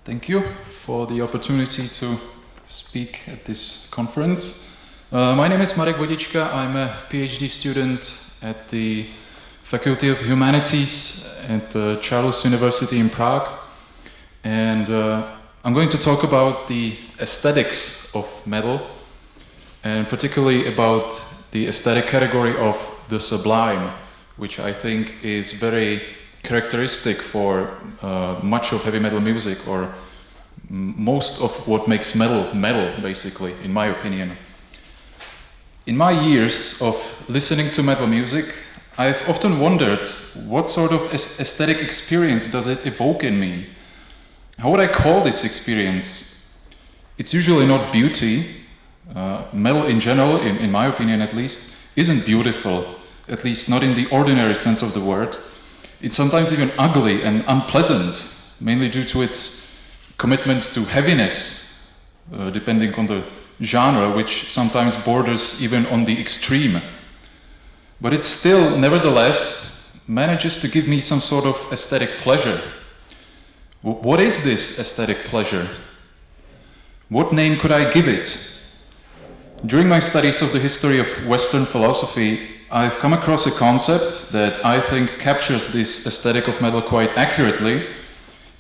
Thank you for the opportunity to speak at this conference. My name is Marek Vodička. I'm a PhD student at the Faculty of Humanities at Charles University in Prague. And I'm going to talk about the aesthetics of metal, and particularly about the aesthetic category of the Sublime, which I think is very characteristic for much of heavy metal music, or most of what makes metal, basically, in my opinion. In my years of listening to metal music, I've often wondered what sort of aesthetic experience does it evoke in me? How would I call this experience? It's usually not beauty. Metal in general, in my opinion at least, isn't beautiful, at least not in the ordinary sense of the word. It's sometimes even ugly and unpleasant, mainly due to its commitment to heaviness, depending on the genre, which sometimes borders even on the extreme. But it still, nevertheless, manages to give me some sort of aesthetic pleasure. What is this aesthetic pleasure? What name could I give it? During my studies of the history of Western philosophy, I've come across a concept that I think captures this aesthetic of metal quite accurately,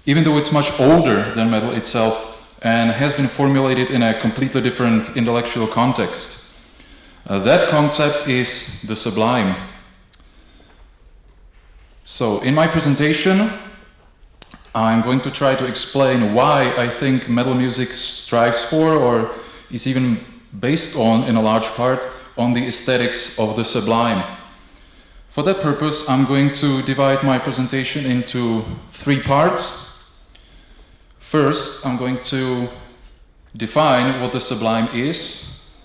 even though it's much older than metal itself and has been formulated in a completely different intellectual context. That concept is the Sublime. So, in my presentation, I'm going to try to explain why I think metal music strives for, or is even based on, in a large part, on the aesthetics of the Sublime. For that purpose, I'm going to divide my presentation into 3 parts. First, I'm going to define what the Sublime is.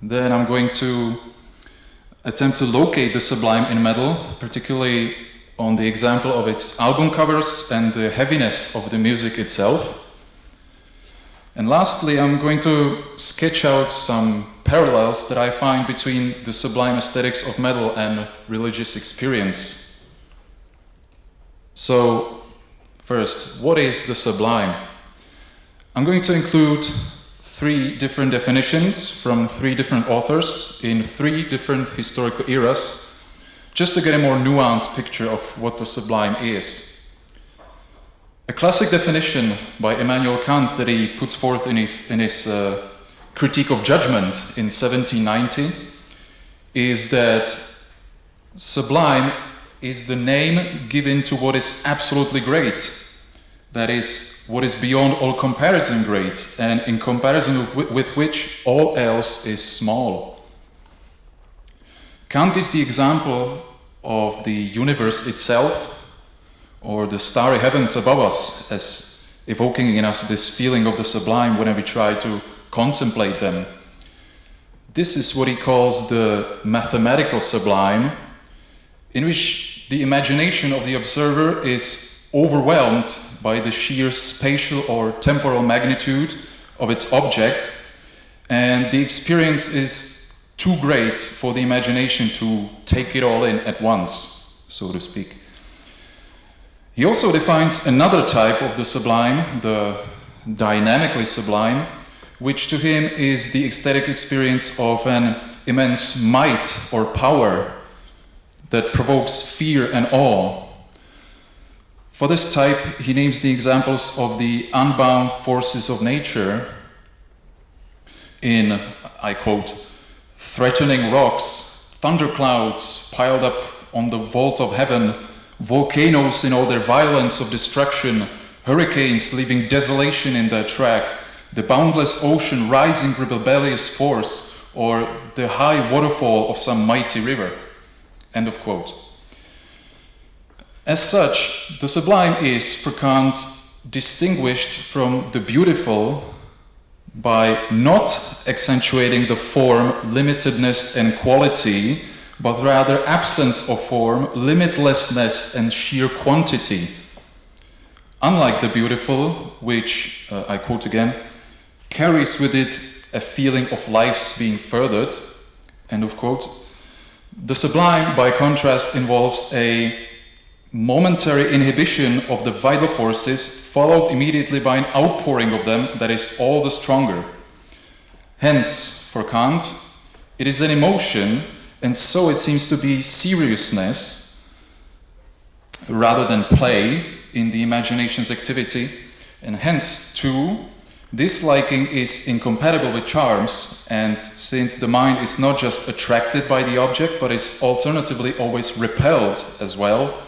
Then I'm going to attempt to locate the Sublime in metal, particularly on the example of its album covers and the heaviness of the music itself. And lastly, I'm going to sketch out some parallels that I find between the sublime aesthetics of metal and religious experience. So, first, what is the Sublime? I'm going to include 3 different definitions from 3 different authors in 3 different historical eras, just to get a more nuanced picture of what the Sublime is. A classic definition by Immanuel Kant that he puts forth in his Critique of Judgment in 1790 is that Sublime is the name given to what is absolutely great, that is, what is beyond all comparison great, and in comparison with which all else is small. Kant gives the example of the universe itself, or the starry heavens above us, as evoking in us this feeling of the sublime whenever we try to contemplate them. This is what he calls the mathematical sublime, in which the imagination of the observer is overwhelmed by the sheer spatial or temporal magnitude of its object, and the experience is too great for the imagination to take it all in at once, so to speak. He also defines another type of the sublime, the dynamically sublime, which to him is the ecstatic experience of an immense might or power that provokes fear and awe. For this type, he names the examples of the unbound forces of nature in, I quote, threatening rocks, thunderclouds piled up on the vault of heaven, volcanoes in all their violence of destruction, hurricanes leaving desolation in their track, the boundless ocean rising with rebellious force, or the high waterfall of some mighty river. End of quote. As such, the sublime is, for Kant, distinguished from the beautiful by not accentuating the form, limitedness, and quality, but rather absence of form, limitlessness, and sheer quantity. Unlike the beautiful, which, I quote again, carries with it a feeling of life's being furthered, end of quote, the sublime, by contrast, involves a momentary inhibition of the vital forces followed immediately by an outpouring of them that is all the stronger. Hence, for Kant, it is an emotion, and so it seems to be seriousness rather than play in the imagination's activity, and hence, too, this liking is incompatible with charms, and since the mind is not just attracted by the object, but is alternatively always repelled as well,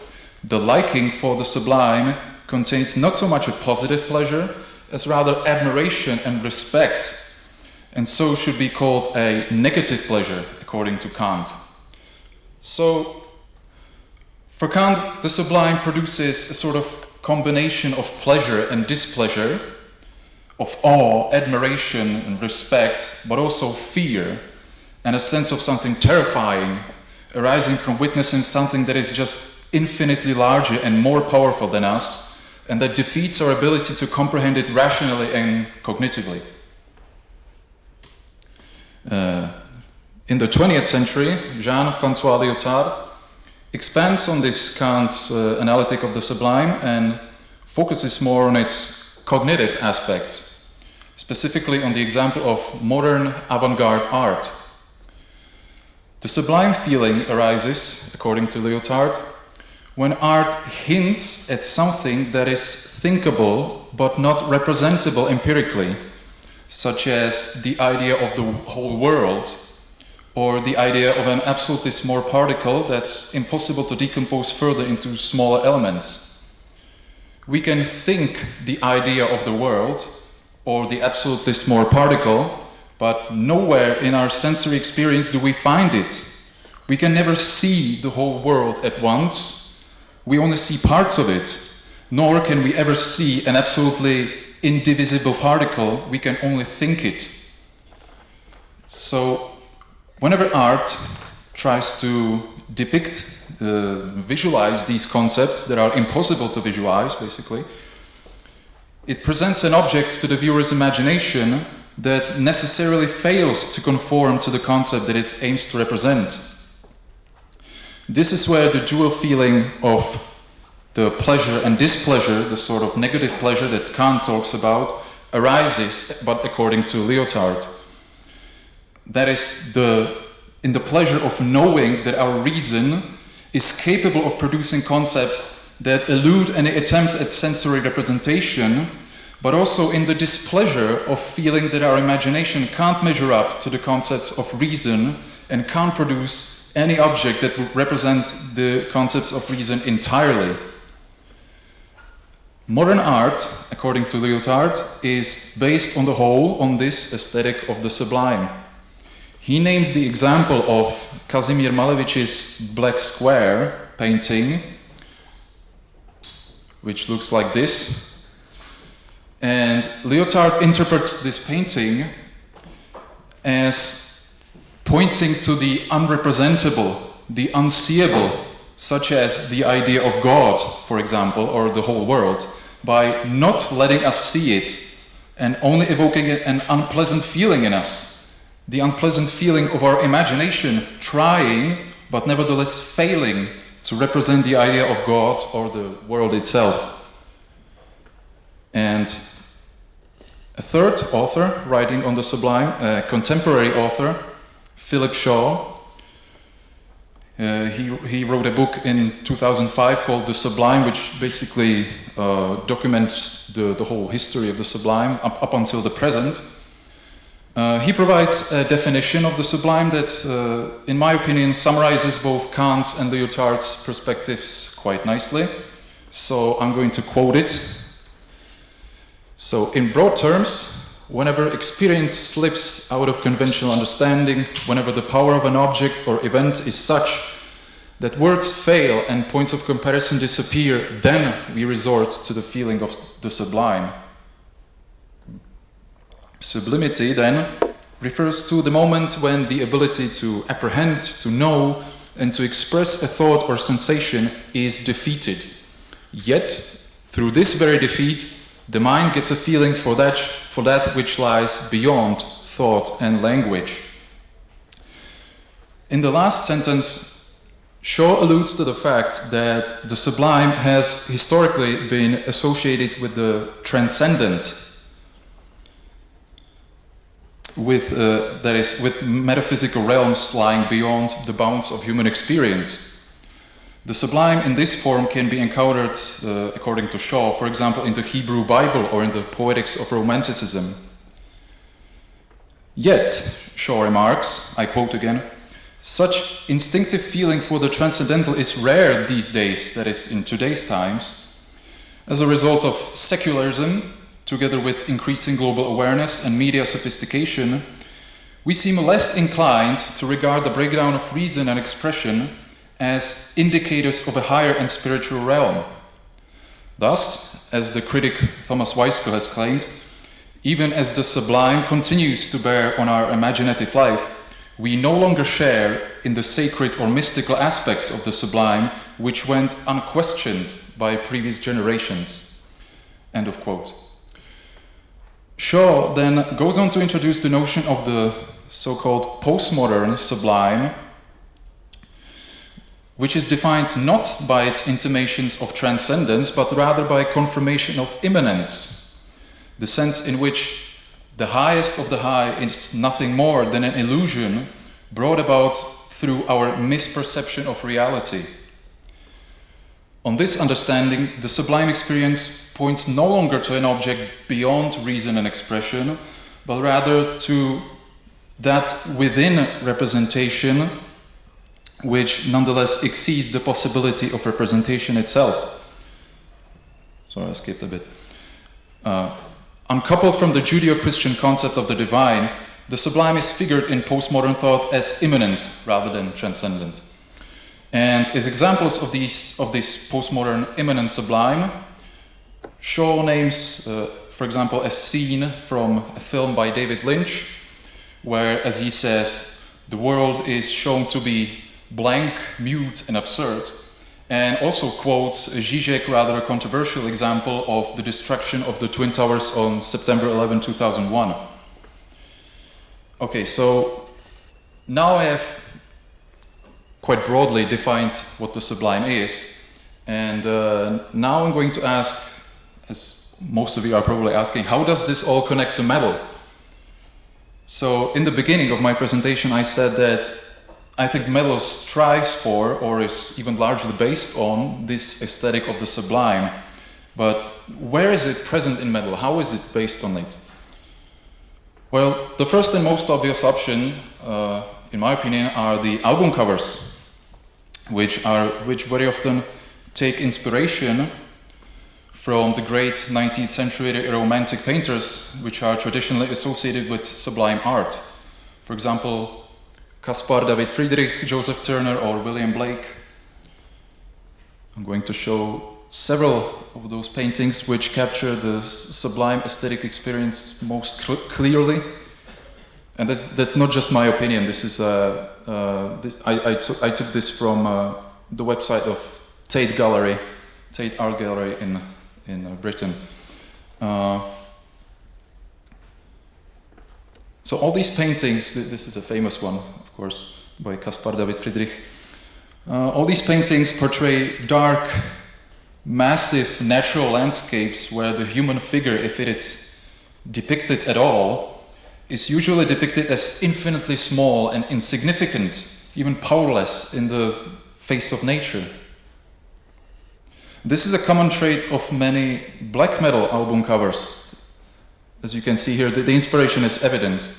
the liking for the sublime contains not so much a positive pleasure, as rather admiration and respect, and so should be called a negative pleasure, according to Kant. So, for Kant, the sublime produces a sort of combination of pleasure and displeasure, of awe, admiration and respect, but also fear and a sense of something terrifying arising from witnessing something that is just infinitely larger and more powerful than us, and that defeats our ability to comprehend it rationally and cognitively. In the 20th century, Jean-François Lyotard expands on this Kant's analytic of the sublime and focuses more on its cognitive aspects, specifically on the example of modern avant-garde art. The sublime feeling arises, according to Lyotard, when art hints at something that is thinkable but not representable empirically, such as the idea of the whole world, or the idea of an absolutely small particle that's impossible to decompose further into smaller elements. We can think the idea of the world, or the absolutely small particle, but nowhere in our sensory experience do we find it. We can never see the whole world at once. We only see parts of it. Nor can we ever see an absolutely indivisible particle. We can only think it. So, whenever art tries to depict, visualize these concepts that are impossible to visualize, basically, it presents an object to the viewer's imagination that necessarily fails to conform to the concept that it aims to represent. This is where the dual feeling of the pleasure and displeasure, the sort of negative pleasure that Kant talks about, arises, but according to Lyotard. That is in the pleasure of knowing that our reason is capable of producing concepts that elude any attempt at sensory representation, but also in the displeasure of feeling that our imagination can't measure up to the concepts of reason and can't produce any object that would represent the concepts of reason entirely. Modern art, according to Lyotard, is based on the whole on this aesthetic of the sublime. He names the example of Kazimir Malevich's Black Square painting, which looks like this. And Lyotard interprets this painting as pointing to the unrepresentable, the unseeable, such as the idea of God, for example, or the whole world, by not letting us see it and only evoking an unpleasant feeling in us, the unpleasant feeling of our imagination trying, but nevertheless failing to represent the idea of God or the world itself. And a third author writing on the sublime, a contemporary author, Philip Shaw, he wrote a book in 2005 called The Sublime, which basically documents the whole history of the sublime up until the present. He provides a definition of the sublime that, in my opinion, summarizes both Kant's and Lyotard's perspectives quite nicely. So I'm going to quote it. So, in broad terms, whenever experience slips out of conventional understanding, whenever the power of an object or event is such that words fail and points of comparison disappear, then we resort to the feeling of the sublime. Sublimity, then, refers to the moment when the ability to apprehend, to know, and to express a thought or sensation is defeated. Yet, through this very defeat, the mind gets a feeling for that which lies beyond thought and language. In the last sentence, Shaw alludes to the fact that the sublime has historically been associated with the transcendent, with metaphysical realms lying beyond the bounds of human experience. The sublime in this form can be encountered, according to Shaw, for example, in the Hebrew Bible or in the poetics of Romanticism. Yet, Shaw remarks, I quote again, such instinctive feeling for the transcendental is rare these days, that is, in today's times, as a result of secularism, together with increasing global awareness and media sophistication. We seem less inclined to regard the breakdown of reason and expression as indicators of a higher and spiritual realm. Thus, as the critic Thomas Weiskell has claimed, even as the sublime continues to bear on our imaginative life, we no longer share in the sacred or mystical aspects of the sublime which went unquestioned by previous generations. End of quote. Shaw then goes on to introduce the notion of the so-called postmodern sublime, which is defined not by its intimations of transcendence, but rather by confirmation of immanence, the sense in which the highest of the high is nothing more than an illusion brought about through our misperception of reality. On this understanding, the sublime experience points no longer to an object beyond reason and expression, but rather to that within representation, which nonetheless exceeds the possibility of representation itself. Sorry, I skipped a bit. Uncoupled from the Judeo-Christian concept of the divine, the sublime is figured in postmodern thought as immanent rather than transcendent. And as examples of this postmodern immanent sublime, Shaw names, for example, a scene from a film by David Lynch, where, as he says, the world is shown to be blank, mute, and absurd, and also quotes a Zizek rather controversial example of the destruction of the Twin Towers on September 11, 2001. Okay, so now I have quite broadly defined what the sublime is, and now I'm going to ask, as most of you are probably asking, how does this all connect to metal? So in the beginning of my presentation I said that I think metal strives for, or is even largely based on, this aesthetic of the sublime. But where is it present in metal? How is it based on it? Well, the first and most obvious option, in my opinion, are the album covers, which very often take inspiration from the great 19th century romantic painters, which are traditionally associated with sublime art. For example, Caspar David Friedrich, Joseph Turner, or William Blake. I'm going to show several of those paintings which capture the sublime aesthetic experience most clearly. And that's not just my opinion. This is I took this from the website of Tate Art Gallery in Britain. So all these paintings, this is a famous one, of course, by Caspar David Friedrich. All these paintings portray dark, massive natural landscapes where the human figure, if it is depicted at all, is usually depicted as infinitely small and insignificant, even powerless in the face of nature. This is a common trait of many black metal album covers. As you can see here, the inspiration is evident.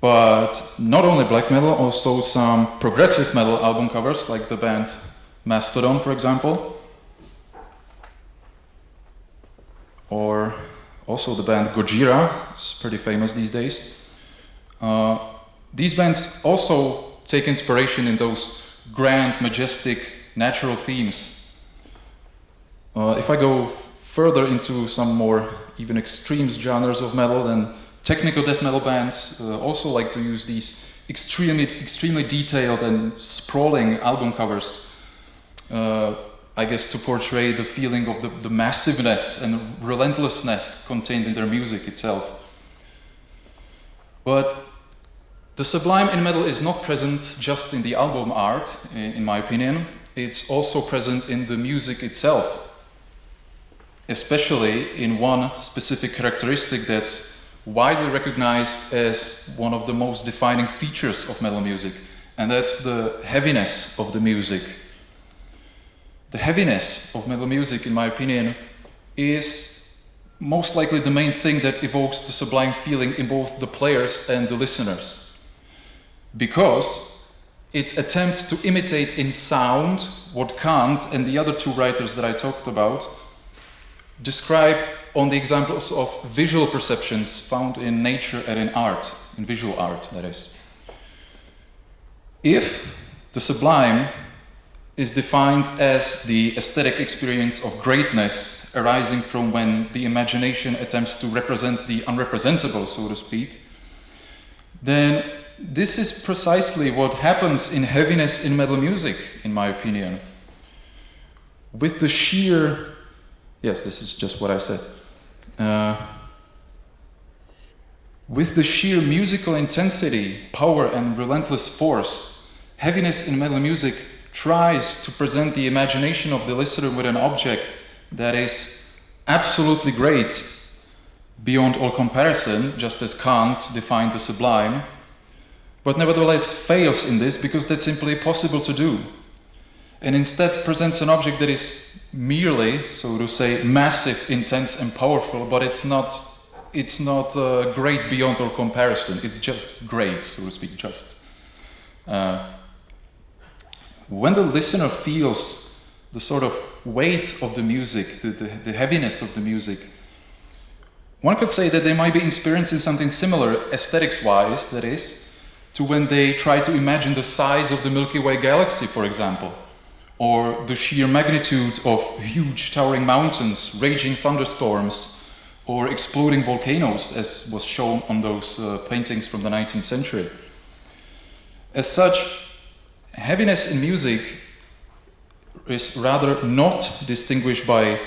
But not only black metal, also some progressive metal album covers, like the band Mastodon, for example, or also the band Gojira, it's pretty famous these days. These bands also take inspiration in those grand, majestic, natural themes. If I go further into some more even extreme genres of metal, then technical death metal bands also like to use these extremely detailed and sprawling album covers, I guess to portray the feeling of the massiveness and relentlessness contained in their music itself. But The sublime in metal is not present just in the album art, in my opinion. It's also present in the music itself, especially in one specific characteristic that's widely recognized as one of the most defining features of metal music, and that's the heaviness of the music. The heaviness of metal music, in my opinion, is most likely the main thing that evokes the sublime feeling in both the players and the listeners, because it attempts to imitate in sound what Kant and the other two writers that I talked about describe on the examples of visual perceptions found in nature and in art, in visual art, that is. If the sublime is defined as the aesthetic experience of greatness arising from when the imagination attempts to represent the unrepresentable, so to speak, then this is precisely what happens in heaviness in metal music, in my opinion. With the sheer... Yes, this is just what I said. With the sheer musical intensity, power, and relentless force, heaviness in metal music tries to present the imagination of the listener with an object that is absolutely great, beyond all comparison, just as Kant defined the sublime, but nevertheless fails in this because that's simply impossible to do, and instead presents an object that is merely, so to say, massive, intense, and powerful, but it's not great beyond all comparison. It's just great, so to speak, just. When the listener feels the sort of weight of the music, the heaviness of the music, one could say that they might be experiencing something similar, aesthetics-wise, that is, to when they try to imagine the size of the Milky Way galaxy, for example, or the sheer magnitude of huge towering mountains, raging thunderstorms, or exploding volcanoes, as was shown on those paintings from the 19th century. As such, heaviness in music is rather not distinguished by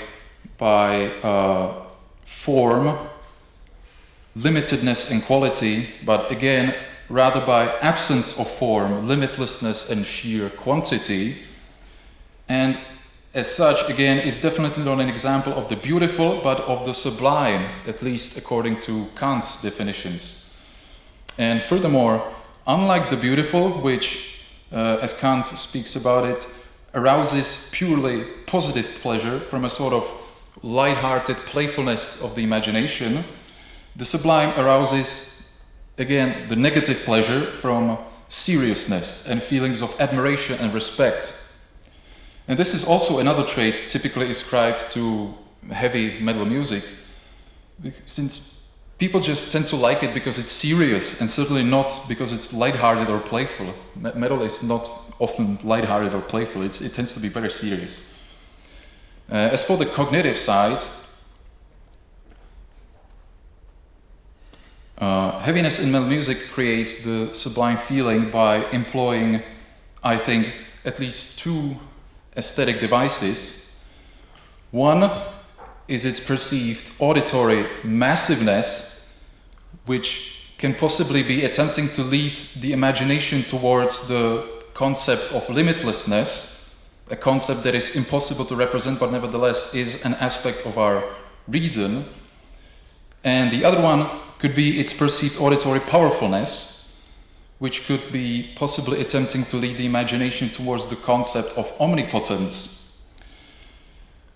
form, limitedness and quality, but again, rather by absence of form, limitlessness and sheer quantity. And as such, again, is definitely not an example of the beautiful, but of the sublime, at least according to Kant's definitions. And furthermore, unlike the beautiful, which as Kant speaks about it, arouses purely positive pleasure from a sort of light-hearted playfulness of the imagination, the sublime arouses, again, the negative pleasure from seriousness and feelings of admiration and respect. And this is also another trait typically ascribed to heavy metal music, since people just tend to like it because it's serious and certainly not because it's lighthearted or playful. Metal is not often lighthearted or playful, it tends to be very serious. As for the cognitive side, heaviness in metal music creates the sublime feeling by employing, I think, at least two aesthetic devices. One is its perceived auditory massiveness, which can possibly be attempting to lead the imagination towards the concept of limitlessness, a concept that is impossible to represent but nevertheless is an aspect of our reason. And the other one could be its perceived auditory powerfulness, which could be possibly attempting to lead the imagination towards the concept of omnipotence.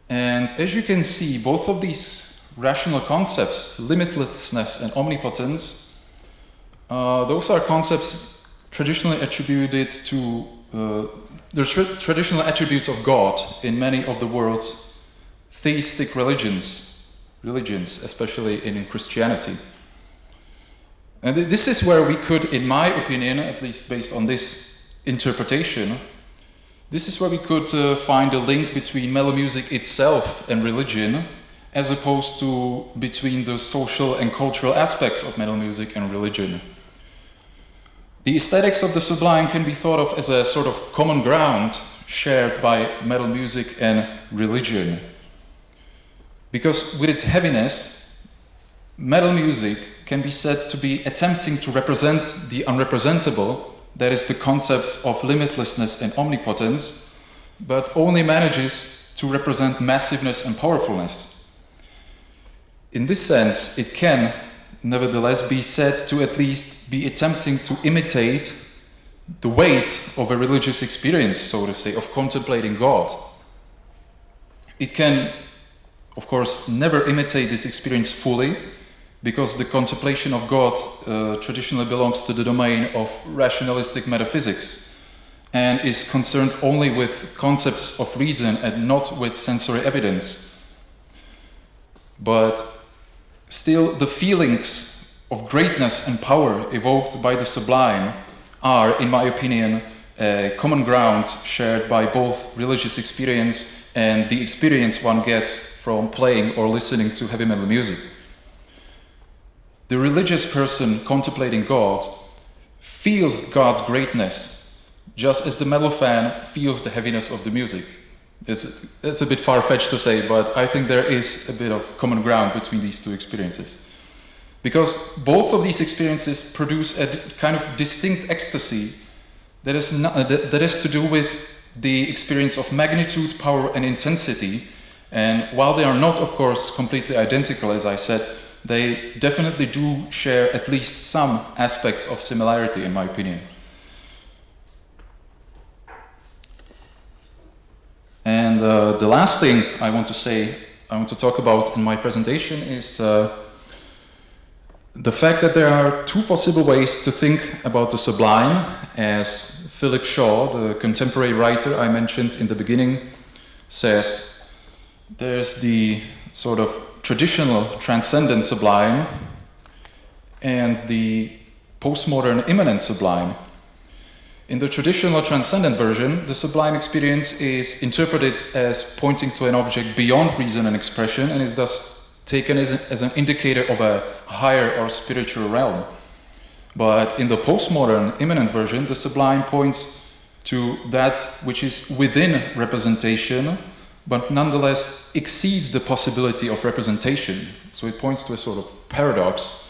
And as you can see, both of these rational concepts, limitlessness and omnipotence, those are concepts traditionally attributed to the traditional attributes of God in many of the world's theistic religions, especially in Christianity. And this is where we could, in my opinion, at least based on this interpretation, this is where we could find a link between metal music itself and religion, as opposed to between the social and cultural aspects of metal music and religion. The aesthetics of the sublime can be thought of as a sort of common ground shared by metal music and religion. Because with its heaviness, metal music can be said to be attempting to represent the unrepresentable, that is the concepts of limitlessness and omnipotence, but only manages to represent massiveness and powerfulness. In this sense, it can nevertheless be said to at least be attempting to imitate the weight of a religious experience, so to say, of contemplating God. It can, of course, never imitate this experience fully, because the contemplation of God traditionally belongs to the domain of rationalistic metaphysics and is concerned only with concepts of reason and not with sensory evidence. But still, the feelings of greatness and power evoked by the Sublime are, in my opinion, a common ground shared by both religious experience and the experience one gets from playing or listening to heavy metal music. The religious person contemplating God feels God's greatness, just as the metal fan feels the heaviness of the music. It's a bit far-fetched to say, but I think there is a bit of common ground between these two experiences. Because both of these experiences produce a kind of distinct ecstasy that is to do with the experience of magnitude, power, and intensity. And while they are not, of course, completely identical, as I said, they definitely do share at least some aspects of similarity, in my opinion. And the last thing I want to talk about in my presentation is the fact that there are two possible ways to think about the Sublime, as Philip Shaw, the contemporary writer I mentioned in the beginning, says. There's the sort of traditional transcendent Sublime and the postmodern immanent Sublime. In the traditional transcendent version, the Sublime experience is interpreted as pointing to an object beyond reason and expression, and is thus taken as an indicator of a higher or spiritual realm. But in the postmodern immanent version, the Sublime points to that which is within representation, but nonetheless exceeds the possibility of representation. So it points to a sort of paradox.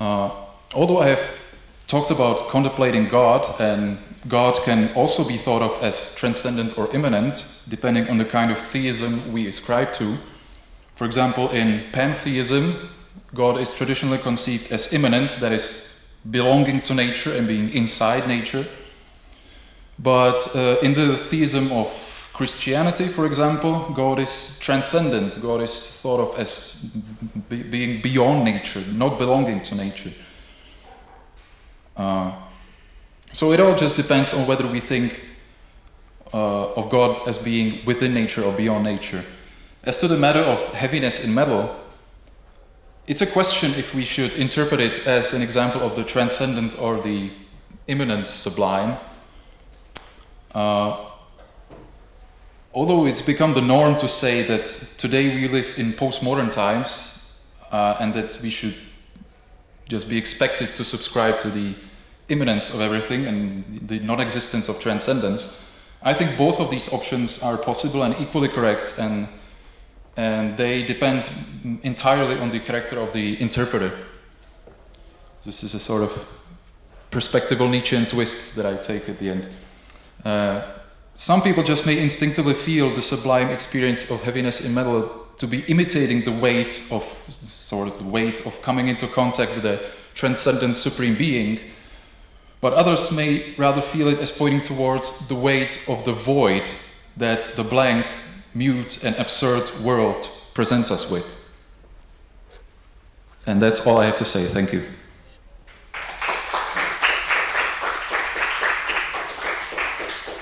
Although I have talked about contemplating God, and God can also be thought of as transcendent or immanent, depending on the kind of theism we ascribe to. For example, in pantheism, God is traditionally conceived as immanent, that is, belonging to nature and being inside nature. But in the theism of Christianity, for example, God is transcendent. God is thought of as being beyond nature, not belonging to nature. So it all just depends on whether we think of God as being within nature or beyond nature. As to the matter of heaviness in metal, it's a question if we should interpret it as an example of the transcendent or the immanent Sublime. Although it's become the norm to say that today we live in postmodern times and that we should just be expected to subscribe to the immanence of everything and the non-existence of transcendence, I think both of these options are possible and equally correct, and they depend entirely on the character of the interpreter. This is a sort of perspectival Nietzschean twist that I take at the end. Some people just may instinctively feel the Sublime experience of heaviness in metal to be imitating the weight of coming into contact with a transcendent supreme being, but others may rather feel it as pointing towards the weight of the void that the blank, mute and absurd world presents us with. And that's all I have to say. Thank you.